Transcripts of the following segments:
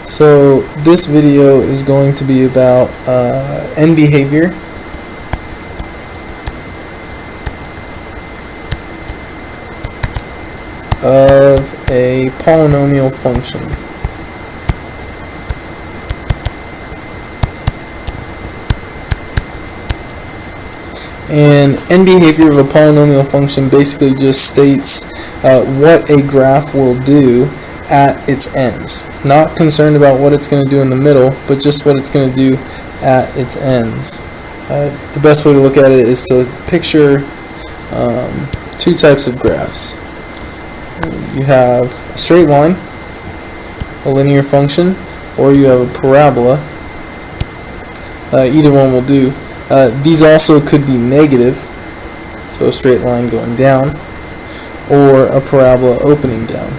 So this video is going to be about end behavior of a polynomial function. And end behavior of a polynomial function basically just states what a graph will do at its ends. Not concerned about what it's going to do in the middle, but just what it's going to do at its ends. The best way to look at it is to picture two types of graphs. You have a straight line, a linear function, or you have a parabola. Either one will do. These also could be negative, so a straight line going down, or a parabola opening down.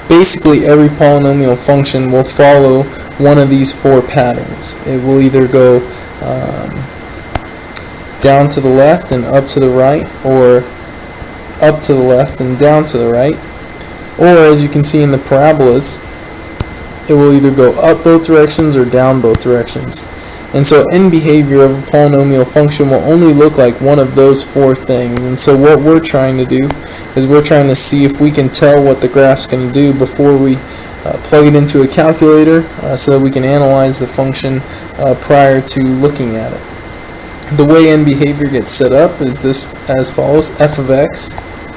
Basically, every polynomial function will follow one of these four patterns. It will either go down to the left and up to the right, or up to the left and down to the right, or as you can see in the parabolas, it will either go up both directions or down both directions. And so end behavior of a polynomial function will only look like one of those four things. And so what we're trying to do is we're trying to see if we can tell what the graph's going to do before we plug it into a calculator so that we can analyze the function prior to looking at it. The way end behavior gets set up is this as follows. F of x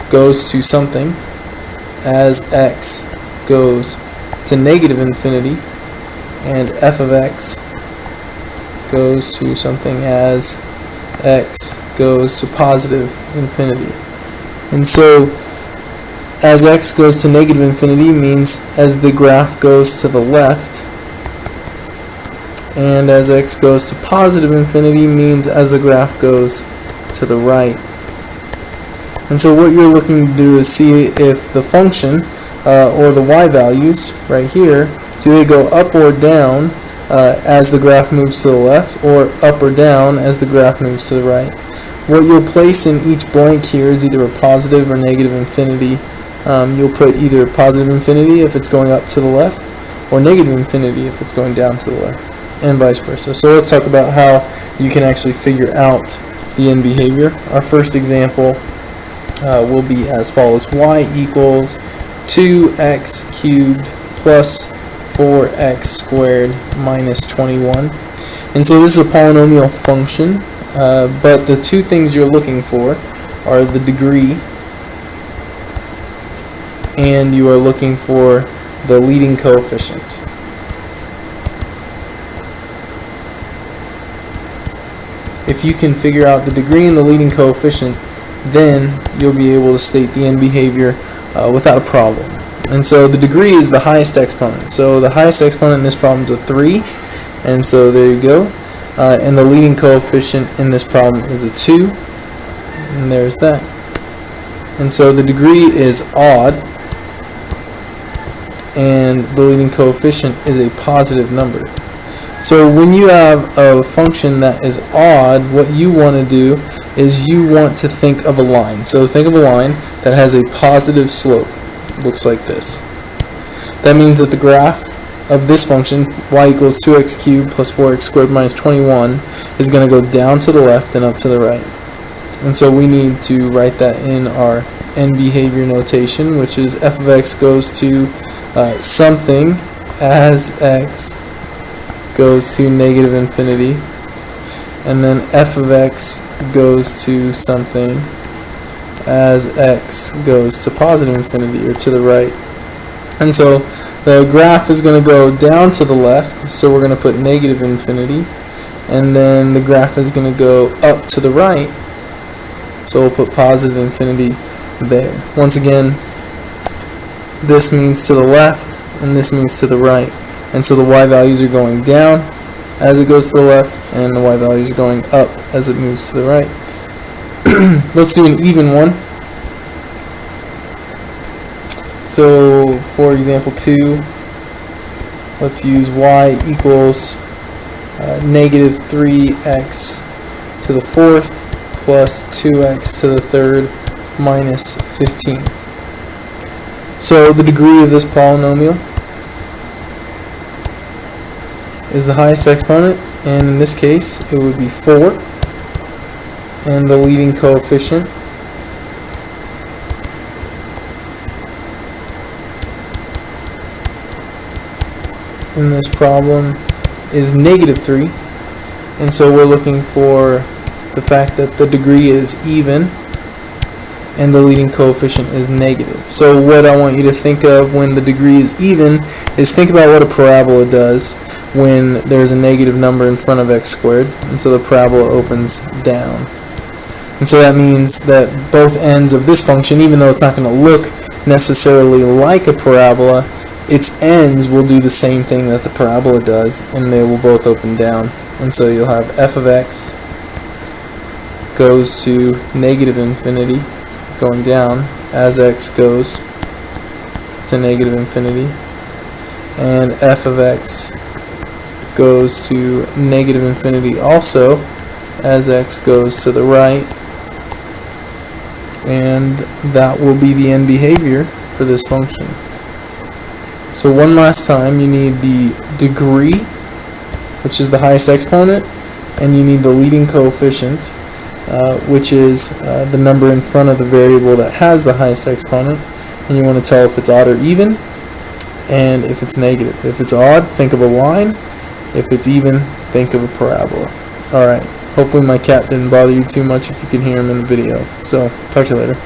goes to something as x goes to negative infinity, and f of x goes to something as x goes to positive infinity. And so as x goes to negative infinity means as the graph goes to the left, and as x goes to positive infinity means as the graph goes to the right. And so what you're looking to do is see if the function or the y values right here, do they go up or down as the graph moves to the left, or up or down as the graph moves to the right. What you'll place in each blank here is either a positive or negative infinity. You'll put either positive infinity if it's going up to the left, or negative infinity if it's going down to the left, and vice versa. So let's talk about how you can actually figure out the end behavior. Our first example will be as follows. Y equals 2x cubed plus 4x squared minus 21. And so this is a polynomial function, but the two things you're looking for are the degree, and you are looking for the leading coefficient. If you can figure out the degree and the leading coefficient, then you'll be able to state the end behavior without a problem. And so the degree is the highest exponent. So the highest exponent in this problem is a 3, and so there you go. And the leading coefficient in this problem is a 2, and there's that. And so the degree is odd, and the leading coefficient is a positive number. So when you have a function that is odd, what you want to do is you want to think of a line. So think of a line that has a positive slope. Looks like this. That means that the graph of this function, y equals 2x cubed plus 4x squared minus 21, is going to go down to the left and up to the right. And so we need to write that in our end behavior notation, which is f of x goes to something as x goes to negative infinity, and then f of x goes to something as x goes to positive infinity, or to the right. And so the graph is going to go down to the left, so we're going to put negative infinity, and then the graph is going to go up to the right, so we'll put positive infinity there. Once again, this means to the left and this means to the right, and so the y values are going down as it goes to the left, and the y values are going up as it moves to the right. Let's do an even one. So for example 2, let's use y equals negative 3x to the fourth plus 2x to the third minus 15. So the degree of this polynomial is the highest exponent, and in this case it would be 4, and the leading coefficient in this problem is -3, and so we're looking for the fact that the degree is even and the leading coefficient is negative. So what I want you to think of when the degree is even is think about what a parabola does when there's a negative number in front of x squared, and so the parabola opens down. And so that means that both ends of this function, even though it's not going to look necessarily like a parabola, its ends will do the same thing that the parabola does, and they will both open down. And so you'll have f of x goes to -infinity, going down as x goes to -infinity, and f of x goes to -infinity also as x goes to the right, and that will be the end behavior for this function. So one last time, you need the degree, which is the highest exponent, and you need the leading coefficient, which is the number in front of the variable that has the highest exponent, and you want to tell if it's odd or even, and if it's negative. If it's odd, think of a line. If it's even, think of a parabola. Alright, hopefully my cat didn't bother you too much if you can hear him in the video. So, talk to you later.